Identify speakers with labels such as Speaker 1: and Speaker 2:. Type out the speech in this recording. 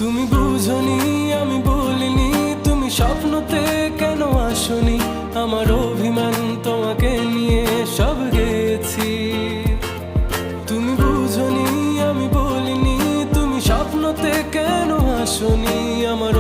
Speaker 1: তুমি বুঝনি আমি বলিনি, তুমি স্বপ্নতে কেন আসনি, আমার অভিমান তোমাকে নিয়ে সব গেছি। তুমি বুঝনি আমি বলিনি, তুমি স্বপ্নতে কেন আসনি, আমার